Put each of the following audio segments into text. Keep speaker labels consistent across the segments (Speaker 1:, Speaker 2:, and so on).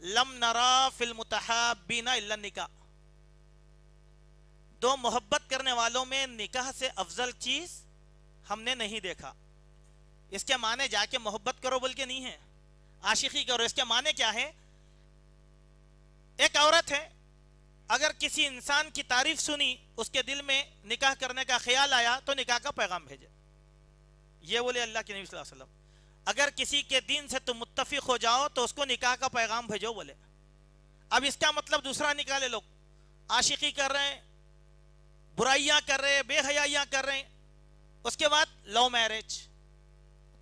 Speaker 1: لم نرا فی المتحابین الا النکاح، دو محبت کرنے والوں میں نکاح سے افضل چیز ہم نے نہیں دیکھا. اس کے معنی جا کے محبت کرو بول کے نہیں ہے، عاشقی کرو. اس کے معنی کیا ہے؟ ایک عورت ہے، اگر کسی انسان کی تعریف سنی، اس کے دل میں نکاح کرنے کا خیال آیا تو نکاح کا پیغام بھیجے. یہ بولے اللہ کے نبی صلی اللہ علیہ وسلم. اگر کسی کے دین سے تم متفق ہو جاؤ تو اس کو نکاح کا پیغام بھیجو بولے. اب اس کا مطلب دوسرا نکالے لوگ، عاشقی کر رہے ہیں، برائیاں کر رہے ہیں، بے حیائیاں کر رہے ہیں، اس کے بعد لو میرج.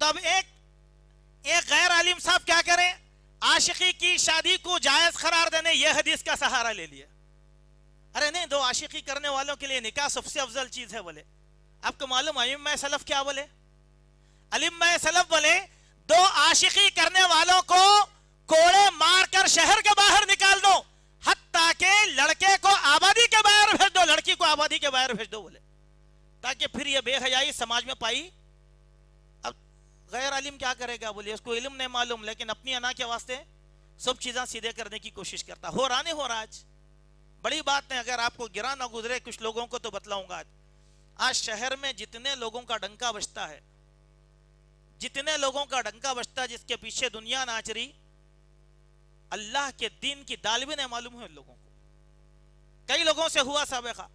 Speaker 1: تو اب ایک غیر عالم صاحب کیا کریں؟ عاشقی کی شادی کو جائز قرار دینے یہ حدیث کا سہارا لے لیا. ارے نہیں، دو عاشقی کرنے والوں کے لیے نکاح سب سے افضل چیز ہے بولے. آپ کو معلوم ائمہ سلف کیا بولے؟ ائمہ سلف بولے دو عاشقی کرنے والوں کو کوڑے مار کر شہر کے باہر نکال دو، حتیٰ کہ لڑکے کو آبادی کے باہر بھیج دو، لڑکی کو آبادی کے باہر بھیج دو بولے، تاکہ پھر یہ بے حیائی سماج میں پائی. اب غیر علم کیا کرے گا بولے؟ اس کو علم نہیں معلوم، لیکن اپنی انا کے واسطے سب چیزاں سیدھے کرنے کی کوشش کرتا. ہو رہا نہیں ہو رہا؟ آج بڑی بات نہیں، اگر آپ کو گرا نہ گزرے کچھ لوگوں کو تو بتلاؤں گا. آج شہر میں جتنے لوگوں کا ڈنکا بجتا ہے، جتنے لوگوں کا ڈنکا بجتا ہے، جس کے پیچھے دنیا ناچ رہی، اللہ کے دین کی دال بھی نہیں معلوم ہے ان لوگوں کو. کئی لوگوں سے ہوا سابقہ،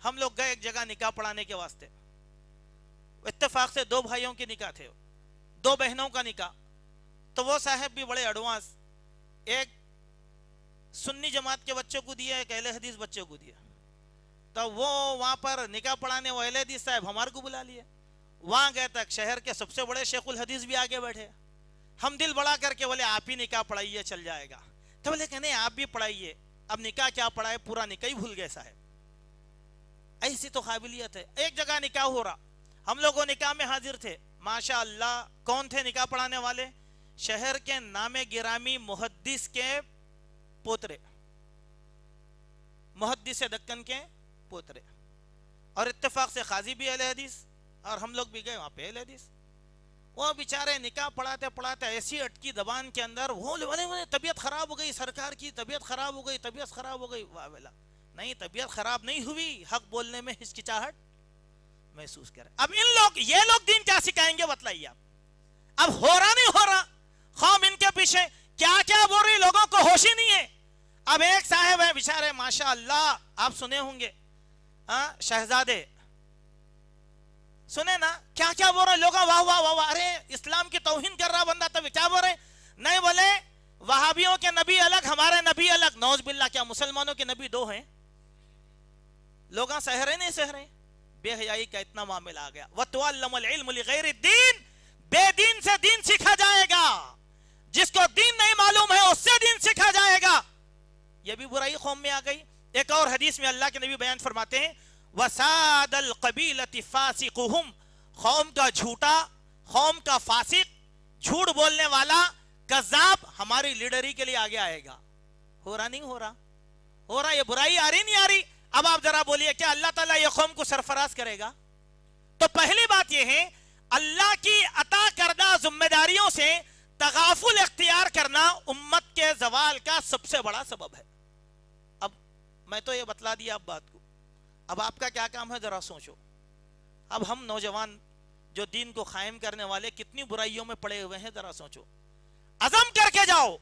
Speaker 1: ہم لوگ گئے ایک جگہ نکاح پڑھانے کے واسطے، اتفاق سے دو بھائیوں کے نکاح تھے، دو بہنوں کا نکاح. تو وہ صاحب بھی بڑے ایڈوانس، ایک سنی جماعت کے بچوں کو دیا، ایک اہل حدیث بچوں کو دیا. تو وہ وہاں پر نکاح پڑھانے وہ اہل حدیث صاحب ہمارے کو بلا لیے. وہاں گئے تک شہر کے سب سے بڑے شیخ الحدیث بھی آگے بیٹھے. ہم دل بڑا کر کے بولے آپ ہی نکاح پڑھائیے چل جائے گا. تو بولے کہ نہیں آپ بھی پڑھائیے. اب نکاح کیا پڑھائے، پورا نکاح ہی بھول گئے صاحب. ایسی تو قابلیت ہے. ایک جگہ نکاح ہو رہا، ہم لوگوں نکاح میں حاضر تھے. ماشاء اللہ کون تھے نکاح پڑھانے والے؟ شہر کے نام گرامی محدث کے پوترے، محدث دکن کے پوترے، اور اتفاق سے قاضی بھی اہل حدیث، اور ہم لوگ بھی گئے وہاں پہ اہل حدیث. وہ بیچارے نکاح پڑھاتے پڑھاتے ایسی اٹکی زبان کے اندر وہ طبیعت خراب ہو گئی، سرکار کی طبیعت خراب ہو گئی، طبیعت خراب ہو گئی. واہ ویلا، نہیں طبیعت خراب نہیں ہوئی، حق بولنے میں ہچکچاہٹ محسوس کرے. اب یہ لوگ دین کیا سکھائیں گے بتلائیے آپ؟ اب ہو رہا نہیں ہو رہا، قوم ان کے پیچھے کیا کیا بول رہی، لوگوں کو ہوش ہی نہیں ہے. اب ایک صاحب ہے بیچارے ماشاء اللہ، آپ سنے ہوں گے شہزادے، سنے نا کیا کیا بول رہے لوگ، واہ واہ واہ، ارے اسلام کی توہین کر رہا بندہ. تب کیا بول رہے؟ نہیں بولے وہابیوں کے نبی الگ، ہمارے نبی الگ. نعوذ باللہ، کیا مسلمانوں کے نبی دو ہیں؟ لوگ سہ رہے نہیں سہ رہے؟ بے حیائی کا اتنا معاملہ آ گیا. وَتُعَلَّمُ الْعِلْمُ لِغَيْرِ الدِّينِ، بے دین سے دین سیکھا جائے گا. جس کو دین نہیں معلوم ہے اس سے دین سیکھا جائے گا. یہ بھی برائی قوم میں آ گئی. ایک اور حدیث میں اللہ کے نبی بیان فرماتے ہیں وَسَادَ الْقَبِيلَةِ فَاسِقُهُمْ، قوم کا جھوٹا، قوم کا فاسق، جھوٹ بولنے والا، کذاب ہماری لیڈری کے لیے آگے آئے گا. ہو رہا نہیں ہو رہا؟ ہو رہا. یہ برائی آ رہی نہیں آ رہی؟ اب آپ ذرا بولیے کیا اللہ تعالیٰ یہ قوم کو سرفراز کرے گا؟ تو پہلی بات یہ ہے اللہ کی عطا کردہ ذمہ داریوں سے تغافل اختیار کرنا امت کے زوال کا سب سے بڑا سبب ہے. اب میں تو یہ بتلا دیا اب بات کو، اب آپ کا کیا کام ہے ذرا سوچو. اب ہم نوجوان جو دین کو قائم کرنے والے کتنی برائیوں میں پڑے ہوئے ہیں، ذرا سوچو. عزم کر کے جاؤ.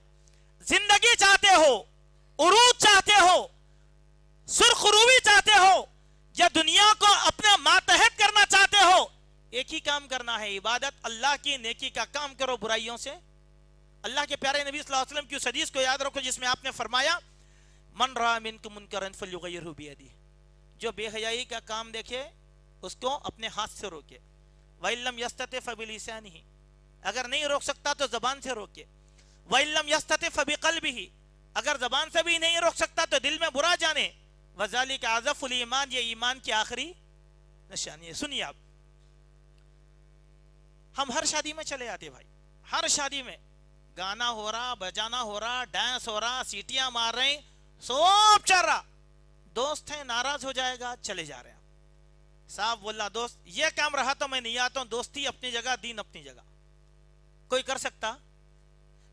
Speaker 1: زندگی چاہتے ہو، عروج چاہتے ہو، سرخ روی چاہتے ہو، یا دنیا کو اپنے ماتحت کرنا چاہتے ہو، ایک ہی کام کرنا ہے، عبادت، اللہ کی نیکی کا کام کرو، برائیوں سے. اللہ کے پیارے نبی صلی اللہ علیہ وسلم کی اس حدیث کو یاد رکھو جس میں آپ نے فرمایا من رأى منکم منکرا فلیغیرہ بیدہ، جو بے حیائی کا کام دیکھے اس کو اپنے ہاتھ سے روکے. وَإِن لَمْ يَسْتَطِعْ فَبِلِسَانِهِ، اگر نہیں روک سکتا تو زبان سے روکے. وَإِن لَمْ يَسْتَطِعْ فَبِقَلْبِهِ، اگر زبان سے بھی نہیں روک سکتا تو دل میں برا جانے. وَذَلِكَ أَضْعَفُ الْإِيمَانِ، یہ ایمان کی آخری نشانی ہے. سنیے آپ، ہم ہر شادی میں چلے آتے بھائی، ہر شادی میں گانا ہو رہا، بجانا ہو رہا، ڈانس ہو رہا، سیٹیاں مار رہے ہیں، سب چل رہا. دوست ہیں ناراض ہو جائے گا، چلے جا رہے ہیں. صاحب بولا دوست یہ کام رہا تو میں نہیں آتا ہوں. دوستی اپنی جگہ، دین اپنی جگہ. کوئی کر سکتا؟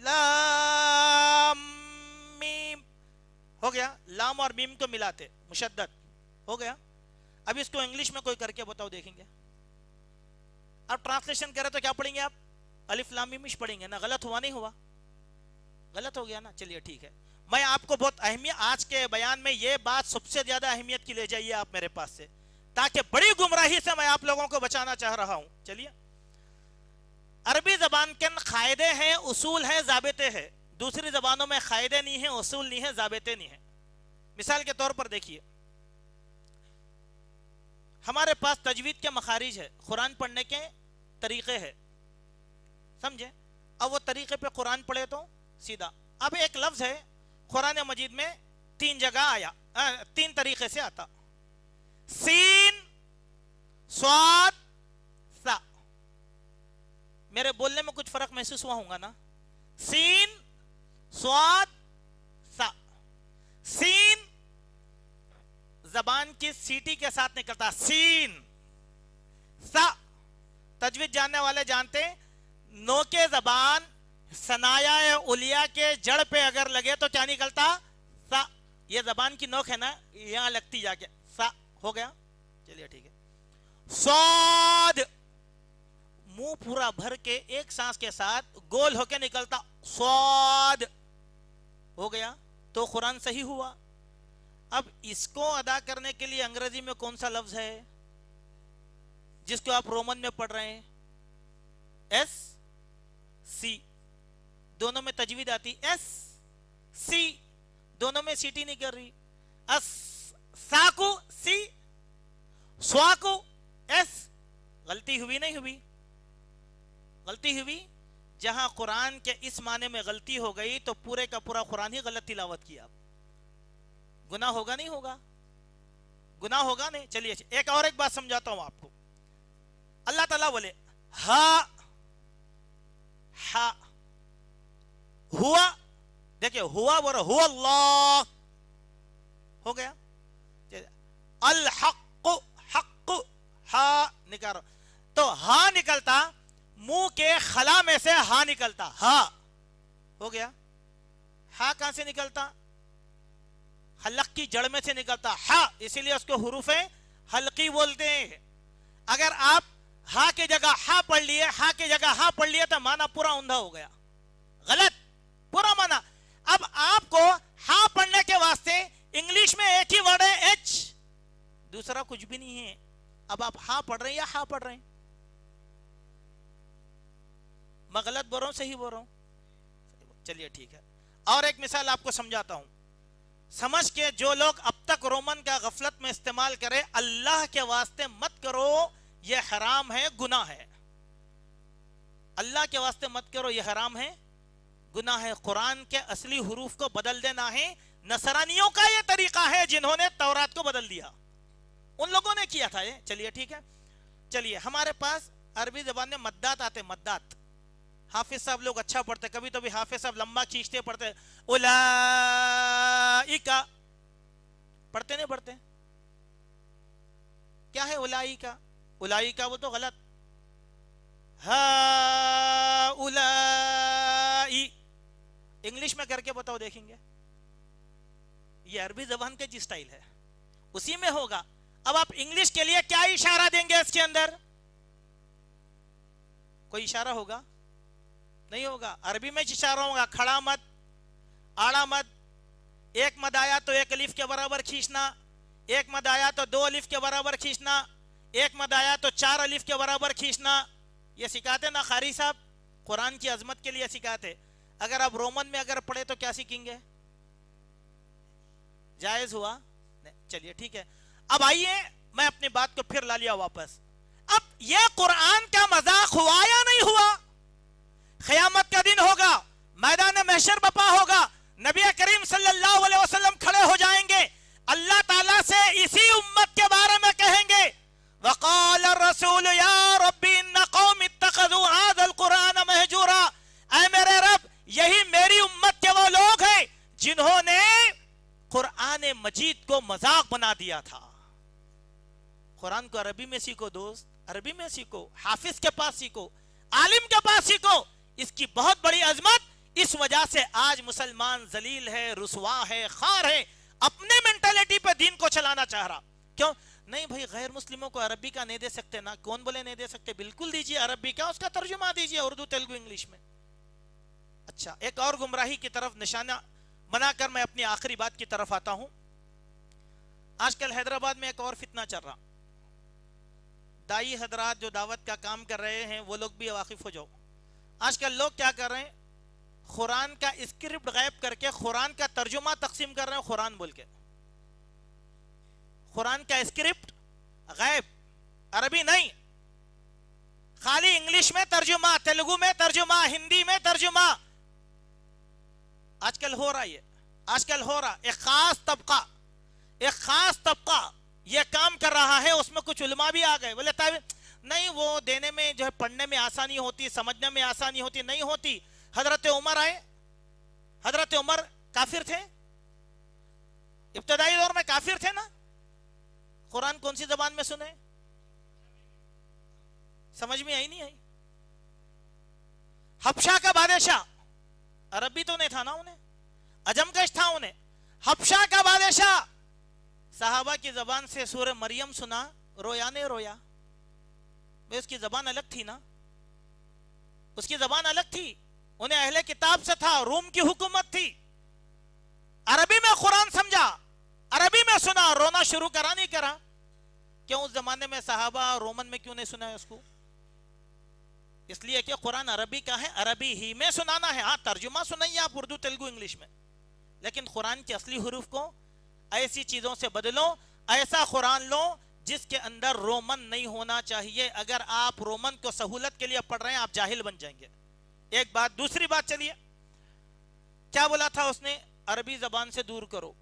Speaker 1: لام میم ہو گیا, لام اور میم کو ملاتے مشدد ہو گیا. اب اس کو انگلش میں کوئی کر کے بتاؤ دیکھیں گے. اب ٹرانسلیشن کرے تو کیا پڑھیں گے آپ؟ الف لام میم پڑھیں گے نا. غلط ہوا نہیں ہوا؟ غلط ہو گیا نا. چلیے ٹھیک ہے, میں آپ کو بہت اہمیت آج کے بیان میں یہ بات سب سے زیادہ اہمیت کی لے جائیے آپ میرے پاس سے, تاکہ بڑی گمراہی سے میں آپ لوگوں کو بچانا چاہ رہا ہوں. چلیے, عربی زبان کے قاعدے ہیں, اصول ہیں, ضابطے ہیں. دوسری زبانوں میں قاعدے نہیں ہیں, اصول نہیں ہیں, ضابطے نہیں ہیں. مثال کے طور پر دیکھیے, ہمارے پاس تجوید کے مخارج ہے, قرآن پڑھنے کے طریقے ہیں, سمجھے؟ اب وہ طریقے پہ قرآن پڑھے تو سیدھا. اب ایک لفظ ہے قرآن مجید میں 3 جگہ آیا, 3 طریقے سے آتا, سین, صاد, سا. میرے بولنے میں کچھ فرق محسوس ہوا ہوگا نا؟ سین, صاد, سا. سین زبان کی سیٹی کے ساتھ نکلتا, سین. سا تجوید جاننے والے جانتے, نوکے زبان ثنایا علیا کے جڑ پہ اگر لگے تو کیا نکلتا؟ سا. یہ زبان کی نوک ہے نا, یہاں لگتی جا کے سا ہو گیا. چلیے ٹھیک ہے. صاد منہ پورا بھر کے ایک سانس کے ساتھ گول ہو کے نکلتا, صاد ہو گیا. تو قرآن صحیح ہوا. اب اس کو ادا کرنے کے لیے انگریزی میں کون سا لفظ ہے جس کو آپ رومن میں پڑھ رہے ہیں؟ S C. دونوں میں تجوید آتی, ایس سی, دونوں میں سیٹی نہیں کر رہی. اس سا کو سی, سوا کو ایس. غلطی ہوئی نہیں ہوئی؟ غلطی ہوئی. جہاں قرآن کے اس معنی میں غلطی ہو گئی تو پورے کا پورا قرآن ہی غلط تلاوت کیا. گناہ ہوگا نہیں ہوگا؟ گناہ ہوگا نہیں. چلیے ایک بات سمجھاتا ہوں آپ کو. اللہ تعالیٰ بولے ہا ہا ہوا, دیکھیں ہوا بول رہا, ہوا اللہ ہو گیا. الحق حق, ہا نکال رہا تو ہا نکلتا, منہ کے خلا میں سے ہا نکلتا, ہا ہو گیا. ہا کہاں سے نکلتا؟ حلق کی جڑ میں سے نکلتا, ہا. اسی لیے اس کو حروف حلقی بولتے ہیں. اگر آپ ہا کی جگہ ہا پڑھ لیے, ہا کی جگہ ہا پڑھ لیے تو معنی پورا اندھا ہو گیا, غلط پورا معنی. اب آپ کو ہا پڑھنے کے واسطے انگلش میں ایک ہی ورڈ ہے ایچ, دوسرا کچھ بھی نہیں ہے. اب آپ ہا پڑھ رہے ہیں یا ہا پڑھ رہے ہیں؟ میں غلط بول رہا ہوں صحیح بول رہا ہوں؟ چلیے ٹھیک ہے. اور ایک مثال آپ کو سمجھاتا ہوں, سمجھ کے جو لوگ اب تک رومن کا غفلت میں استعمال کرے, اللہ کے واسطے مت کرو, یہ حرام ہے, گناہ ہے. اللہ کے واسطے مت کرو, یہ حرام ہے, گناہ ہے. قرآن کے اصلی حروف کو بدل دینا ہے. نصرانیوں کا یہ طریقہ ہے جنہوں نے تورات کو بدل دیا, ان لوگوں نے کیا تھا یہ. چلیے ٹھیک ہے. چلیے ہمارے پاس عربی زبان میں مدات آتے, مدات. حافظ صاحب لوگ اچھا پڑھتے, کبھی تو بھی حافظ صاحب لمبا کھینچتے پڑھتے, اولائکا پڑھتے نہیں پڑھتے؟ کیا ہے اولائکا؟ اولائکا وہ تو غلط. ہا اولائی انگلش میں کر کے بتاؤ دیکھیں گے. یہ عربی زبان کا جی سٹائل ہے, اسی میں ہوگا. اب آپ انگلش کے لیے کیا اشارہ دیں گے اس کے اندر؟ کوئی اشارہ ہوگا؟ نہیں ہوگا. عربی میں اشارہ ہوگا, کھڑا مت, آڑا مت. ایک مد آیا تو 1 الف کے برابر کھینچنا, ایک مد آیا تو 2 الف کے برابر کھینچنا, ایک مد آیا تو 4 الف کے برابر کھینچنا. یہ سکھاتے نا قاری صاحب, قرآن کی عظمت کے لیے سکھاتے. اگر آپ رومن میں اگر پڑھے تو کیا سیکھیں گے؟ جائز ہوا؟ چلیے ٹھیک ہے. اب آئیے میں اپنی بات کو پھر لا لیا واپس. اب یہ قرآن کا مذاق ہوا یا نہیں ہوا؟ قیامت کا دن ہوگا, میدان محشر بپا ہوگا, نبی کریم صلی اللہ علیہ وسلم کھڑے ہو جائیں گے, اللہ تعالیٰ سے اسی امت کے بارے میں کہیں گے, وقال الرسول یا ربی ان قوم اتخذوا هذا القرآن مہجورا. اے میرے رب, یہی میری امت کے وہ لوگ ہیں جنہوں نے قرآن مجید کو مذاق بنا دیا تھا. قرآن کو عربی میں سیکھو دوست, عربی میں سیکھو, حافظ کے پاس سیکھو, عالم کے پاس سیکھو. اس کی بہت بڑی عظمت اس وجہ سے آج مسلمان ذلیل ہے, رسوا ہے, خار ہے, اپنے مینٹالٹی پہ دین کو چلانا چاہ رہا. کیوں نہیں بھائی, غیر مسلموں کو عربی کا نہیں دے سکتے نا؟ کون بولے نہیں دے سکتے؟ بالکل دیجئے عربی کا, اس کا ترجمہ دیجئے اردو, تیلگو, انگلش میں. اچھا, ایک اور گمراہی کی طرف نشانہ بنا کر میں اپنی آخری بات کی طرف آتا ہوں. آج کل حیدرآباد میں ایک اور فتنہ چل رہا. دائی حضرات جو دعوت کا کام کر رہے ہیں وہ لوگ بھی واقف ہو جاؤ. آج کل لوگ کیا کر رہے ہیں, قرآن کا اسکرپٹ غائب کر کے قرآن کا ترجمہ تقسیم کر رہے ہیں قرآن بول کے. قرآن کا اسکرپٹ غائب, عربی نہیں, خالی انگلش میں ترجمہ, تیلگو میں ترجمہ, ہندی میں ترجمہ. آج کل ہو رہا ہے, آج کل ہو رہا. ایک خاص طبقہ یہ کام کر رہا ہے. اس میں کچھ علماء بھی آ گئے, بولے نہیں وہ دینے میں جو ہے پڑھنے میں آسانی ہوتی, سمجھنے میں آسانی ہوتی. نہیں ہوتی. حضرت عمر آئے, حضرت عمر کافر تھے, ابتدائی دور میں کافر تھے نا. قرآن کون سی زبان میں سنے؟ سمجھ میں آئی نہیں آئی؟ حبشہ کا بادشاہ, عربی تو نہیں تھا نا انہیں, عجم کش تھا انہیں. حبشہ کا بادشاہ صحابہ کی زبان سے سورہ مریم سنا, رویا نے رویا. اس کی زبان الگ تھی نا, اس کی زبان الگ تھی. انہیں اہل کتاب سے تھا, روم کی حکومت تھی. عربی میں قرآن سمجھا, عربی میں سنا, رونا شروع کرا نہیں کرا. کیوں اس زمانے میں صحابہ رومن میں کیوں نہیں سنا ہے اس کو؟ اس لیے کہ قرآن عربی کا ہے, عربی ہی میں سنانا ہے. ہاں ترجمہ سنائیے آپ اردو, تیلگو, انگلش میں, لیکن قرآن کے اصلی حروف کو ایسی چیزوں سے بدلو, ایسا قرآن لو جس کے اندر رومن نہیں ہونا چاہیے. اگر آپ رومن کو سہولت کے لیے پڑھ رہے ہیں آپ جاہل بن جائیں گے. ایک بات. دوسری بات, چلیے کیا بولا تھا اس نے, عربی زبان سے دور کرو.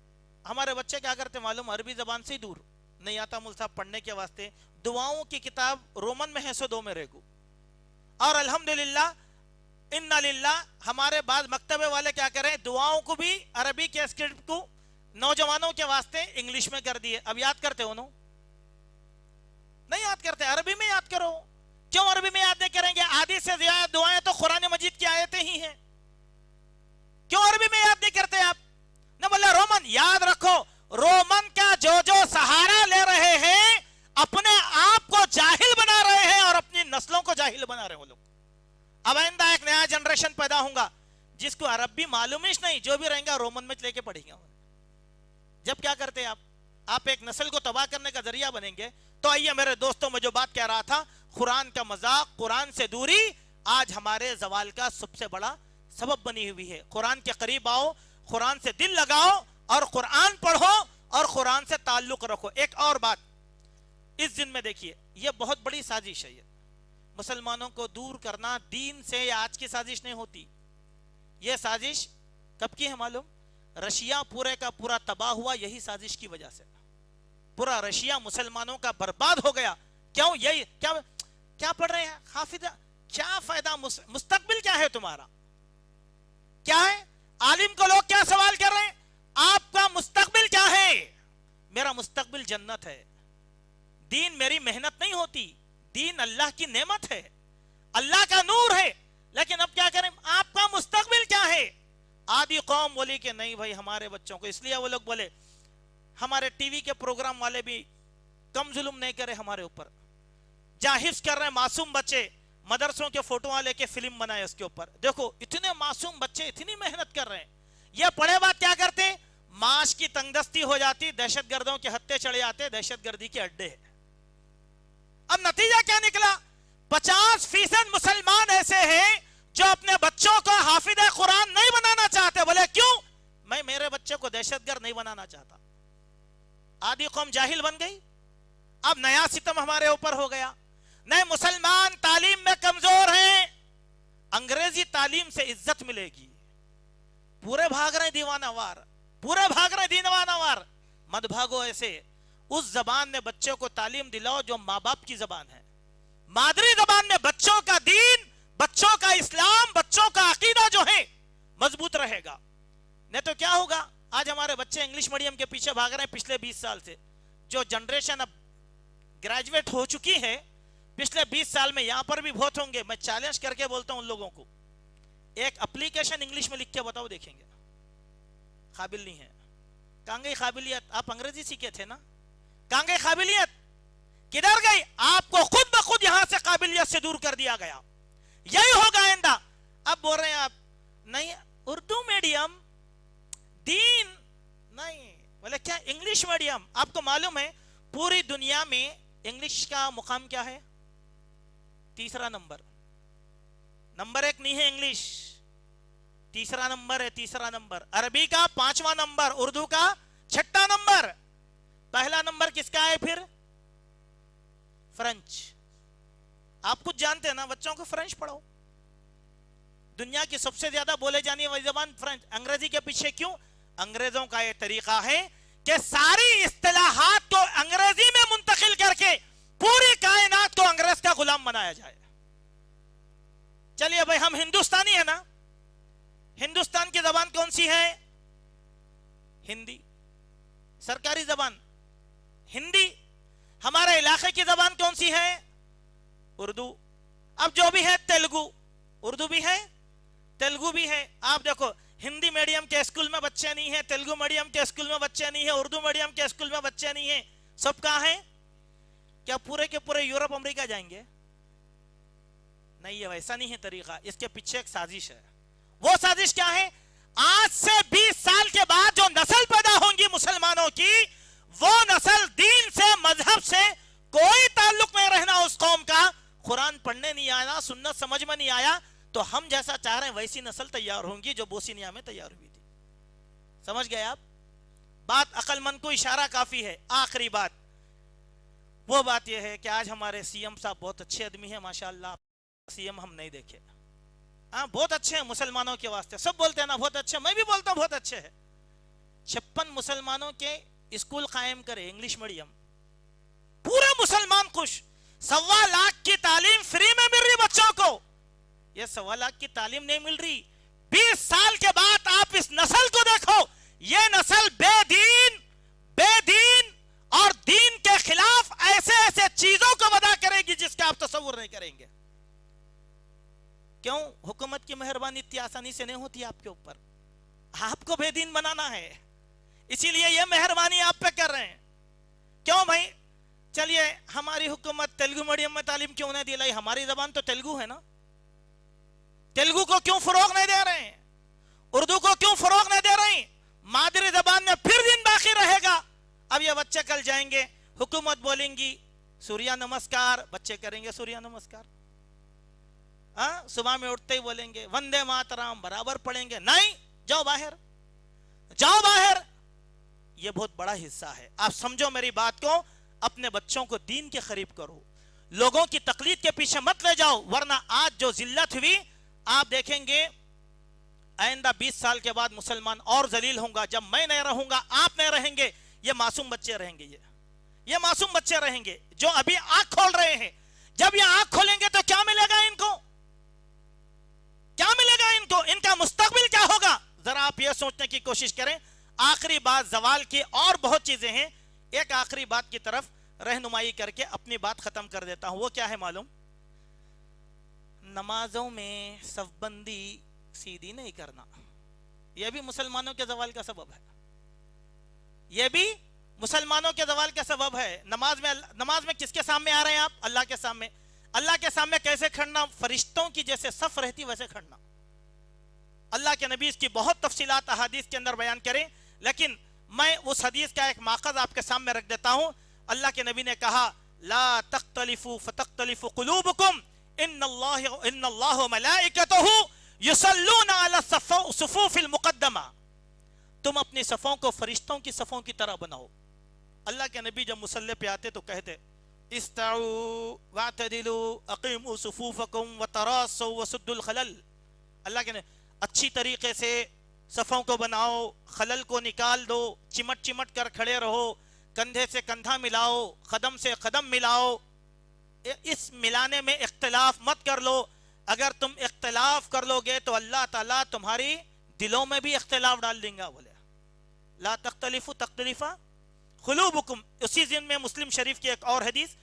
Speaker 1: ہمارے بچے کیا کرتے معلوم, عربی زبان سے ہی دور. نہیں آتا مول صاحب پڑھنے کے واسطے, دعاؤں کی کتاب رومن میں ہے سو دو میں ریگو. اور الحمدللہ انا للہ ہمارے بعض مکتبے والے کیا کریں, دعاؤں کو بھی عربی کے اسکرپٹ کو نوجوانوں کے واسطے انگلش میں کر دیے. اب یاد کرتے ہو نا؟ نہیں یاد کرتے, عربی میں یاد کرو. کیوں عربی میں یاد نہیں کریں گے؟ آدھی سے زیادہ دعائیں تو قرآن مجید کی آیتیں ہی ہیں. کیوں عربی میں یاد نہیں کرتے آپ؟ نہ بولے رومن. یاد رکھو, رومن کا جو سہارا لے رہے ہیں اپنے آپ کو جاہل بنا رہے ہیں اور اپنی نسلوں کو جاہل بنا رہے ہیں وہ لوگ. اب آئندہ ایک نیا جنریشن پیدا ہوگا جس کو عربی معلوم ہی نہیں, جو بھی رہیں گا رومن میں لے کے پڑھیں گے. جب کیا کرتے آپ ایک نسل کو تباہ کرنے کا ذریعہ بنیں گے. تو آئیے میرے دوستوں, میں جو بات کہہ رہا تھا, قرآن کا مذاق, قرآن سے دوری آج ہمارے زوال کا سب سے بڑا سبب بنی ہوئی ہے. قرآن کے قریب آؤ, قرآن سے دل لگاؤ اور قرآن پڑھو اور قرآن سے تعلق رکھو. ایک اور بات اس دن میں دیکھیے, یہ بہت بڑی سازش ہے. یہ مسلمانوں کو دور کرنا دین سے, یہ آج کی سازش نہیں ہوتی. یہ سازش کب کی ہے معلوم؟ رشیا پورے کا پورا تباہ ہوا یہی سازش کی وجہ سے. پورا رشیا مسلمانوں کا برباد ہو گیا. کیوں؟ یہی کیا پڑھ رہے ہیں حافظ؟ کیا فائدہ؟ مستقبل کیا ہے تمہارا؟ کیا ہے؟ عالم کو لوگ کیا سوال کر رہے ہیں, آپ کا مستقبل کیا ہے؟ میرا مستقبل جنت ہے. دین میری محنت نہیں ہوتی, دین اللہ کی نعمت ہے, اللہ کا نور ہے. لیکن اب کیا کریں, آپ کا مستقبل کیا ہے؟ آدھی قوم بولی کہ نہیں بھائی ہمارے بچوں کو, اس لیے وہ لوگ بولے ہمارے ٹی وی کے پروگرام والے بھی کم ظلم نہیں کرے ہمارے اوپر. جہاں حفظ کر رہے ہیں معصوم بچے, مدرسوں کے فوٹو لے کے فلم بنائے اس کے اوپر. دیکھو اتنے معصوم بچے اتنی محنت کر رہے ہیں, یہ پڑھے بات کیا کرتے, معاش کی تنگدستی ہو جاتی, دہشت گردوں کے ہتھے چڑھے جاتے, دہشت گردی کے اڈے. اب نتیجہ کیا نکلا؟ 50% مسلمان ایسے ہیں جو اپنے بچوں کو حافظ قرآن نہیں بنانا چاہتے. بولے کیوں؟ میں میرے بچے کو دہشت گرد نہیں بنانا چاہتا. آدھی قوم جاہل بن گئی. اب نیا ستم ہمارے اوپر ہو گیا. نئے مسلمان تعلیم میں کمزور ہیں, انگریزی تعلیم سے عزت ملے گی. پورے بھاگ رہے دیوانہ وار, پورے بھاگ رہے دیوانہ وار. مت بھاگو ایسے. اس زبان میں بچوں کو تعلیم دلاؤ جو ماں باپ کی زبان ہے. مادری زبان میں بچوں کا دین, بچوں کا اسلام, بچوں کا عقیدہ جو ہے مضبوط رہے گا. نہیں تو کیا ہوگا, آج ہمارے بچے انگلش میڈیم کے پیچھے بھاگ رہے ہیں. پچھلے 20 سال سے جو جنریشن اب گریجویٹ ہو چکی ہے, پچھلے 20 سال میں یہاں پر بھی بہت ہوں گے. میں چیلنج کر کے بولتا ہوں ان لوگوں کو, ایک اپلیکیشن انگلش میں لکھ کے بتاؤ, دیکھیں گے. قابل نہیں ہے. کہاں گئی قابلیت؟ آپ انگریزی سیکھے تھے نا, کہاں گئی قابلیت؟ کدھر گئی؟ آپ کو خود بخود یہاں سے قابلیت سے دور کر دیا گیا. یہی ہوگا آئندہ. اب بول رہے ہیں آپ نہیں اردو میڈیم دین نہیں, بولے کیا انگلش میڈیم؟ آپ کو معلوم ہے پوری دنیا میں انگلش کا مقام کیا ہے؟ تیسرا نمبر. نمبر 1 نہیں ہے انگلش, تیسرا نمبر ہے, تیسرا نمبر. عربی کا 5واں نمبر, اردو کا 6واں نمبر. پہلا نمبر کس کا ہے پھر؟ فرنچ. آپ کچھ جانتے ہیں نا, بچوں کو فرنچ پڑھاؤ. دنیا کی سب سے زیادہ بولے جانے والی زبان فرنچ. انگریزی کے پیچھے کیوں؟ انگریزوں کا یہ طریقہ ہے کہ ساری اصطلاحات کو انگریزی میں منتقل کر کے پوری کائنات کو انگریز کا غلام بنایا جائے. چلیے بھائی, ہم ہندوستانی ہیں نا, ہندوستان کی زبان کون سی ہے؟ ہندی. سرکاری زبان ہندی. ہمارے علاقے کی زبان کون سی ہے؟ اردو. اب جو بھی ہے تیلگو, اردو بھی ہے, تیلگو بھی ہے. آپ دیکھو ہندی میڈیم کے اسکول میں بچے نہیں ہیں, تیلگو میڈیم کے اسکول میں بچے نہیں ہیں, اردو میڈیم کے اسکول میں بچے نہیں ہیں. سب کہاں ہیں؟ کیا پورے کے پورے یورپ امریکہ جائیں گے؟ نہیں ہے, ویسا نہیں ہے طریقہ. اس کے پیچھے ایک سازش ہے. وہ سازش کیا ہے؟ آج سے 20 سال کے بعد جو نسل پیدا ہوں گی مسلمانوں کی, وہ نسل دین سے, مذہب سے کوئی تعلق نہیں رہنا اس قوم کا. قرآن پڑھنے نہیں آیا, سنت سمجھ میں نہیں آیا, تو ہم جیسا چاہ رہے ہیں ویسی نسل تیار ہوں گی جو بوسنیا میں تیار ہوئی تھی. سمجھ گئے آپ بات؟ عقل مند کو اشارہ کافی ہے. آخری بات, وہ بات یہ ہے کہ آج ہمارے سی ایم صاحب بہت اچھے آدمی ہیں ماشاءاللہ. سی ایم ہم نہیں دیکھے, ہاں بہت اچھے ہیں مسلمانوں کے واسطے. سب بولتے ہیں نا بہت اچھے, میں بھی بولتا ہوں بہت اچھے ہیں. 56 مسلمانوں کے اسکول قائم کرے انگلش میڈیم, پورے مسلمان خوش. 1.25 لاکھ کی تعلیم فری میں مل رہی بچوں کو. یہ 1.25 لاکھ کی تعلیم نہیں مل رہی. 20 سال کے بعد آپ اس نسل کو دیکھو, یہ نسل بے دین اور دین کے خلاف ایسے ایسے چیزوں کو وضع کرے گی جس کا آپ تصور نہیں کریں گے. کیوں؟ حکومت کی مہربانی اتنی آسانی سے نہیں ہوتی آپ کے اوپر. آپ کو بے دین بنانا ہے, اسی لیے یہ مہربانی آپ پہ کر رہے ہیں. کیوں بھائی؟ چلیے ہماری حکومت تیلگو میڈیم میں تعلیم کیوں نہیں دلائی؟ ہماری زبان تو تیلگو ہے نا. تیلگو کو کیوں فروغ نہیں دے رہے ہیں؟ اردو کو کیوں فروغ نہیں دے رہے ہیں؟ مادری زبان میں پھر دن باقی رہے گا. اب یہ بچے کل جائیں گے, حکومت بولیں گی سوریہ نمسکار, بچے کریں گے سوریہ نمسکار. صبح میں اٹھتے ہی بولیں گے وندے ماترام, برابر پڑھیں گے. نہیں, جاؤ باہر, جاؤ باہر. یہ بہت بڑا حصہ ہے. آپ سمجھو میری بات کو, اپنے بچوں کو دین کے قریب کرو, لوگوں کی تقلید کے پیچھے مت لے جاؤ, ورنہ آج جو ذلت ہوئی آپ دیکھیں گے آئندہ 20 سال کے بعد مسلمان اور ذلیل ہوں گا. جب میں نہیں رہوں گا, آپ نہیں رہیں گے, یہ معصوم بچے رہیں گے. یہ معصوم بچے رہیں گے جو ابھی آنکھ کھول رہے ہیں. جب یہ آنکھ کھولیں گے تو کیا ملے گا ان کو؟ کیا ملے گا ان کو؟ ان کا مستقبل کیا ہوگا؟ ذرا آپ یہ سوچنے کی کوشش کریں. آخری بات زوال کی, اور بہت چیزیں ہیں, ایک آخری بات کی طرف رہنمائی کر کے اپنی بات ختم کر دیتا ہوں. وہ کیا ہے معلوم؟ نمازوں میں صف بندی سیدھی نہیں کرنا, یہ بھی مسلمانوں کے زوال کا سبب ہے. یہ بھی مسلمانوں کے زوال کا سبب ہے. نماز میں کس کے سامنے آ رہے ہیں آپ؟ اللہ کے سامنے. اللہ کے سامنے کیسے کھڑنا؟ فرشتوں کی جیسے صف رہتی ویسے کھڑنا. اللہ کے نبی اس کی بہت تفصیلات احادیث کے اندر بیان کریں, لیکن میں اس حدیث کا ایک ماخذ آپ کے سامنے رکھ دیتا ہوں. اللہ کے نبی نے کہا لا تختلفوا فتختلف قلوبکم ان اللہ ملائکتہ یصلون علی الصفوف المقدمہ. تم اپنی صفوں کو فرشتوں کی صفوں کی طرح بناؤ. اللہ کے نبی جب مصلی پہ آتے تو کہتے استعوا واعتدلوا اقیموا صفوفکم وتراصوا وسدوا الخلل. اللہ کے نبی اچھی طریقے سے صفوں کو بناؤ, خلل کو نکال دو, چمٹ چمٹ کر کھڑے رہو, کندھے سے کندھا ملاؤ, قدم سے قدم ملاؤ. اس ملانے میں اختلاف مت کر لو. اگر تم اختلاف کر لو گے تو اللہ تعالیٰ تمہاری دلوں میں بھی اختلاف ڈال دیں گا. بولے لا تختلفوا تختلفا قلوبکم. اسی ضمن میں مسلم شریف کی ایک اور حدیث,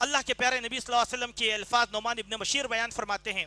Speaker 1: اللہ کے پیارے نبی صلی اللہ علیہ وسلم کی الفاظ نعمان ابن بشیر بیان فرماتے ہیں.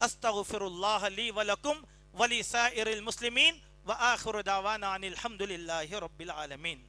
Speaker 1: استغفر اللہ لی ولکم ولسائر المسلمین وآخر دعوانا ان الحمد للہ رب العالمین.